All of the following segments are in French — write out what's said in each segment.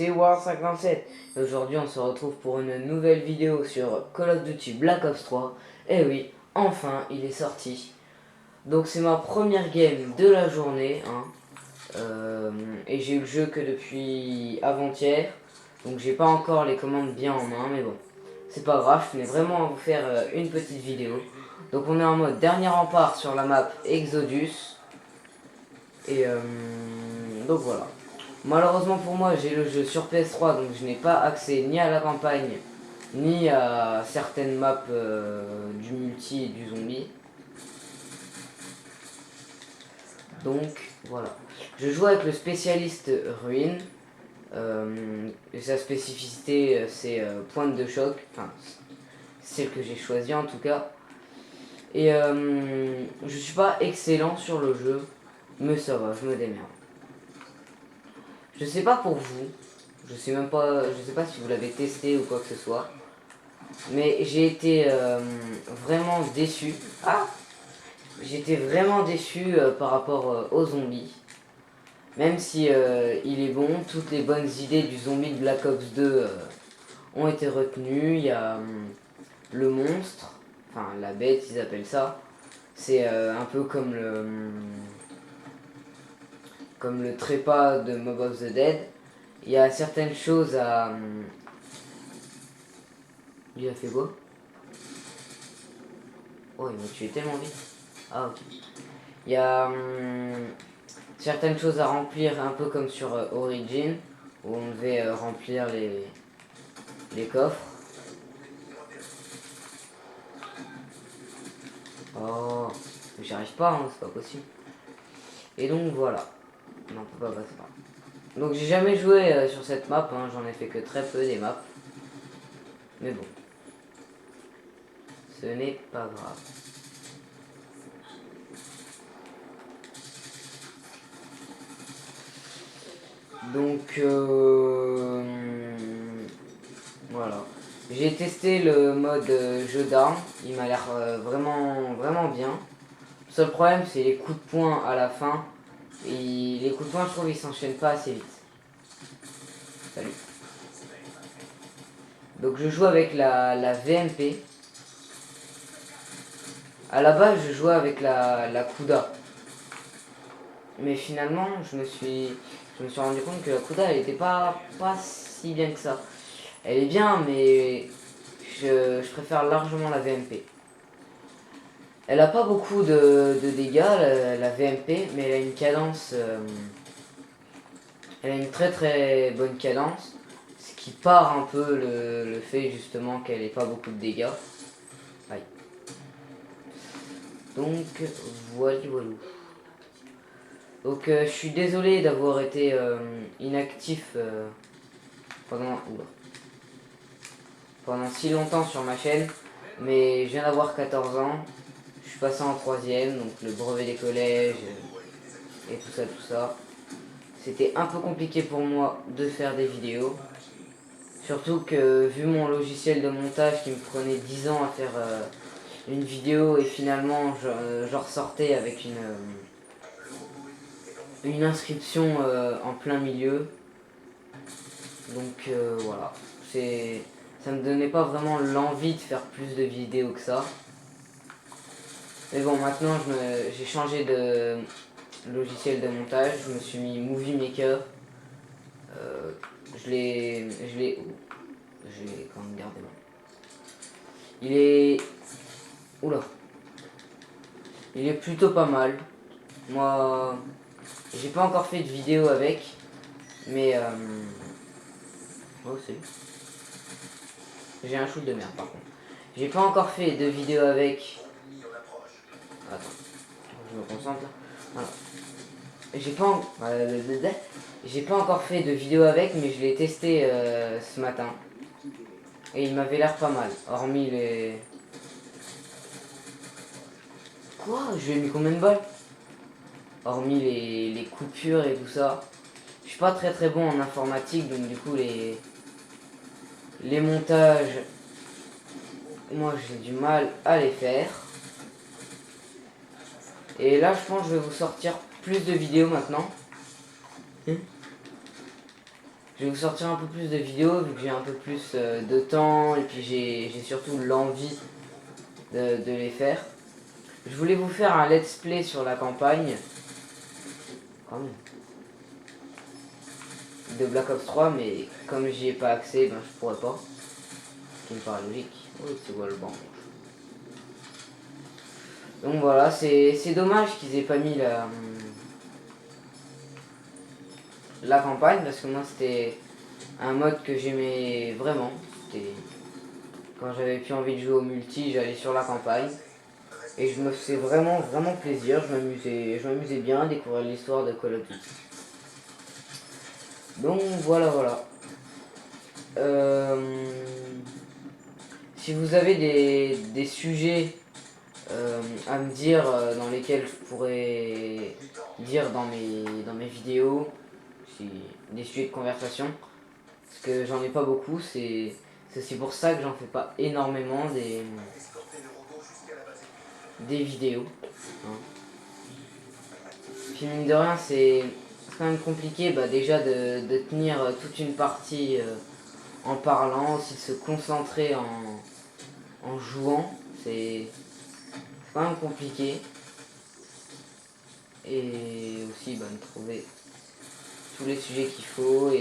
c'est War57 et aujourd'hui on se retrouve pour une nouvelle vidéo sur Call of Duty Black Ops 3. Et oui, enfin il est sorti. Donc c'est ma première game de la journée, hein. Et j'ai eu le jeu que depuis avant-hier. Donc j'ai pas encore les commandes bien en main, mais bon, c'est pas grave, je tenais vraiment à vous faire une petite vidéo. Donc on est en mode dernier rempart sur la map Exodus. Et donc voilà. Malheureusement pour moi, j'ai le jeu sur PS3, donc je n'ai pas accès ni à la campagne, ni à certaines maps du multi et du zombie. Donc voilà. Je joue avec le spécialiste Ruin. Et sa spécificité, c'est pointe de choc. Enfin, celle que j'ai choisie en tout cas. Et je suis pas excellent sur le jeu, mais ça va, je me démerde. Je sais pas pour vous, je sais pas si vous l'avez testé ou quoi que ce soit, mais j'ai été vraiment déçu. J'étais vraiment déçu par rapport aux zombies. Même si il est bon, toutes les bonnes idées du zombie de Black Ops 2 ont été retenues. Il y a le monstre, enfin la bête ils appellent ça. C'est un peu comme le trépas de Mob of the Dead. Il y a certaines choses à... Il a fait quoi? Oh, il m'a tué tellement vite. Ah, ok. Il y a certaines choses à remplir, un peu comme sur Origin, où on devait remplir les coffres. Oh, j'y arrive pas, hein, c'est pas possible. Et donc voilà. Non, on peut pas passer par là. Donc j'ai jamais joué sur cette map, hein, j'en ai fait que très peu des maps. Mais bon. Ce n'est pas grave. Donc voilà. J'ai testé le mode jeu d'armes, il m'a l'air vraiment bien. Le seul problème c'est les coups de poing à la fin. Et les coups de poing je trouve ils s'enchaînent pas assez vite. Salut. Donc je joue avec la VMP. À la base je jouais avec la Kuda. Mais finalement je me suis rendu compte que la Kuda elle était pas si bien que ça. Elle est bien mais je préfère largement la VMP. Elle a pas beaucoup de dégâts la VMP, mais elle a une cadence, elle a une très bonne cadence, ce qui part un peu le fait justement qu'elle ait pas beaucoup de dégâts. Aïe. Donc voilà. Donc je suis désolé d'avoir été inactif pendant si longtemps sur ma chaîne, mais je viens d'avoir 14 ans, je suis passé en 3ème, donc le brevet des collèges et tout ça. C'était un peu compliqué pour moi de faire des vidéos. Surtout que vu mon logiciel de montage qui me prenait 10 ans à faire une vidéo et finalement je ressortais avec une inscription en plein milieu. Donc voilà. Ça me donnait pas vraiment l'envie de faire plus de vidéos que ça. Mais bon, maintenant j'ai changé de logiciel de montage, je me suis mis Movie Maker. Je l'ai quand même gardé. Il est... Oula. Il est plutôt pas mal. Moi, j'ai pas encore fait de vidéo avec. Mais... Oh, c'est... J'ai un shoot de merde par contre. J'ai pas encore fait de vidéo avec... Attends. Je me concentre là. Voilà. J'ai pas encore fait de vidéo avec, mais je l'ai testé ce matin. Et il m'avait l'air pas mal. Hormis les... Quoi? Je lui ai mis combien de balles? Hormis les coupures et tout ça. Je suis pas très bon en informatique, donc du coup les montages, moi j'ai du mal à les faire. Et là je pense que je vais vous sortir plus de vidéos maintenant. Je je vais vous sortir un peu plus de vidéos vu que j'ai un peu plus de temps et puis j'ai surtout l'envie de les faire. Je voulais vous faire un let's play sur la campagne de Black Ops 3, mais comme j'y ai pas accès, ben je pourrais pas. Ce qui me paraît logique. Oui, c'est quoi le banc. Donc voilà, c'est dommage qu'ils aient pas mis la campagne parce que moi c'était un mode que j'aimais vraiment. C'était quand j'avais plus envie de jouer au multi, j'allais sur la campagne et je me faisais vraiment plaisir. Je m'amusais bien à découvrir l'histoire de Call of Duty. Donc voilà. Si vous avez des sujets à me dire dans lesquels je pourrais dire dans mes vidéos, des sujets de conversation, parce que j'en ai pas beaucoup, c'est aussi pour ça que j'en fais pas énormément des vidéos. Hein. Puis mine de rien, c'est quand même compliqué déjà de tenir toute une partie en parlant, aussi de se concentrer en jouant, c'est quand même compliqué. Et aussi de trouver tous les sujets qu'il faut,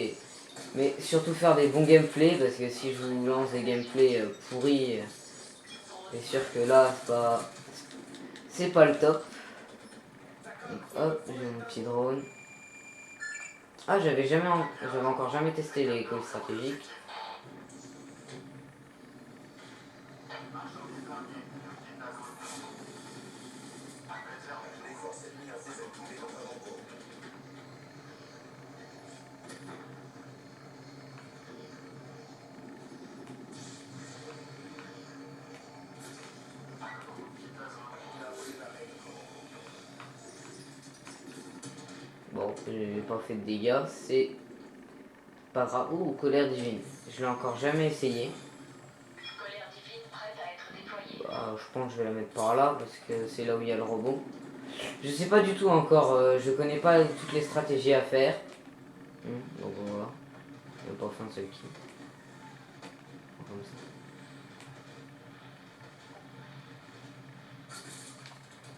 mais surtout faire des bons gameplays, parce que si je vous lance des gameplays pourris, c'est sûr que là c'est pas le top. Donc hop, j'ai mon petit drone. Ah, j'avais encore jamais testé les calls stratégiques. Bon, j'ai pas fait de dégâts, c'est pas grave. Ouh, colère divine. Je l'ai encore jamais essayé. Bah, je pense que je vais la mettre par là parce que c'est là où il y a le robot. Je sais pas du tout encore, je connais pas toutes les stratégies à faire. Donc voilà. Il n'y a pas fait un seul kill. Comme ça.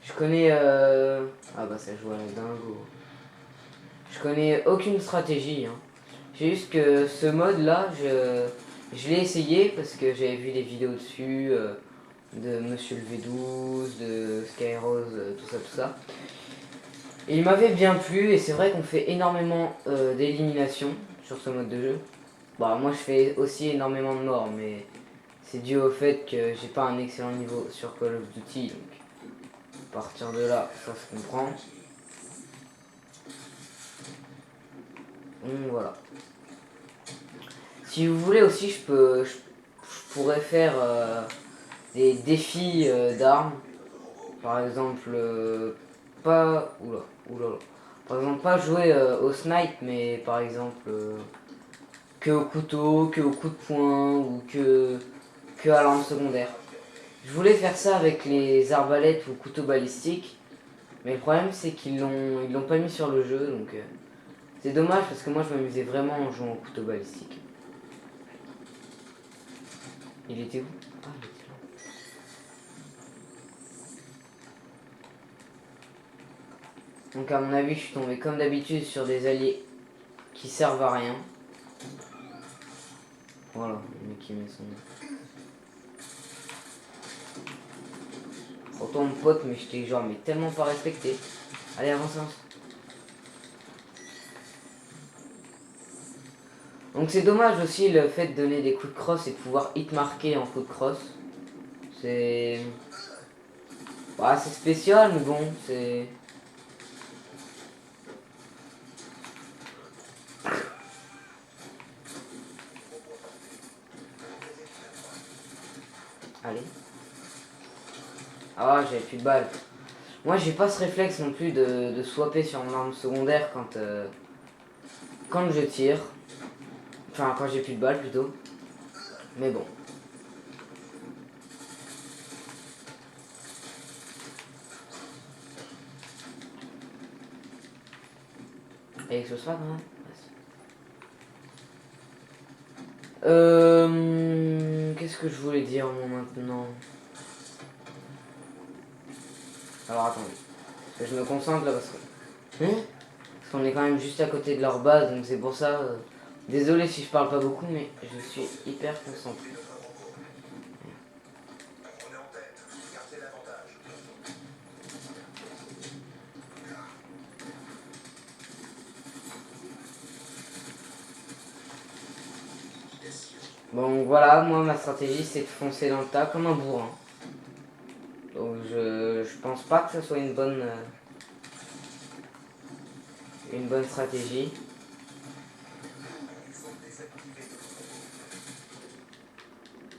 Je connais. Ah bah ça joue à la dingo. Je connais aucune stratégie. Hein. J'ai juste que ce mode là, je l'ai essayé parce que j'avais vu des vidéos dessus de Monsieur le V12, de Skyrose, tout ça. Et il m'avait bien plu et c'est vrai qu'on fait énormément d'éliminations sur ce mode de jeu. Bah moi je fais aussi énormément de morts, mais c'est dû au fait que j'ai pas un excellent niveau sur Call of Duty, donc à partir de là, ça se comprend. Donc voilà. Si vous voulez aussi, je pourrais faire des défis d'armes. Par exemple, pas... Oula. Par exemple, pas jouer au snipe, mais par exemple que au couteau, que au coup de poing ou que à l'arme secondaire. Je voulais faire ça avec les arbalètes ou couteaux balistiques, mais le problème c'est qu'ils l'ont pas mis sur le jeu, donc c'est dommage parce que moi je m'amusais vraiment en jouant au couteau balistique. Il était où? Ah, il était là. Donc à mon avis je suis tombé comme d'habitude sur des alliés qui servent à rien. Voilà, le mec qui met son... Autant mon pote, mais je t'ai genre mais tellement pas respecté. Allez, avance. Donc c'est dommage aussi le fait de donner des coups de crosse et de pouvoir hit marquer en coup de crosse. C'est... Bah, c'est spécial, mais bon, c'est... Allez. Ah, j'avais plus de balles. Moi, j'ai pas ce réflexe non plus de swapper sur mon arme secondaire quand je tire. Enfin, quand j'ai plus de balles plutôt. Mais bon. Et que ce soit quand même. Qu'est-ce que je voulais dire moi maintenant? Alors attendez, parce que je me concentre là parce que... Hein, parce qu'on est quand même juste à côté de leur base, donc c'est pour ça... Désolé si je parle pas beaucoup, mais je suis hyper concentré. Bon voilà, moi ma stratégie c'est de foncer dans le tas comme un bourrin. Donc je pense pas que ce soit une bonne stratégie.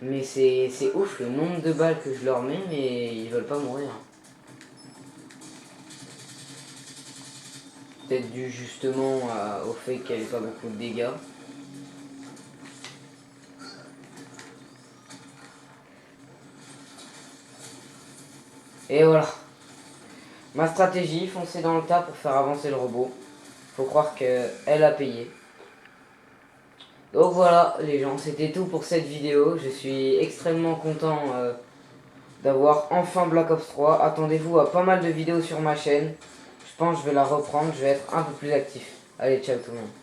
Mais c'est ouf le nombre de balles que je leur mets, mais ils veulent pas mourir. Peut-être dû justement au fait qu'il n'y avait pas beaucoup de dégâts. Et voilà. Ma stratégie, foncer dans le tas pour faire avancer le robot. Faut croire qu'elle a payé. Donc voilà les gens, c'était tout pour cette vidéo. Je suis extrêmement content d'avoir enfin Black Ops 3. Attendez-vous à pas mal de vidéos sur ma chaîne. Je pense que je vais la reprendre, je vais être un peu plus actif. Allez, ciao tout le monde.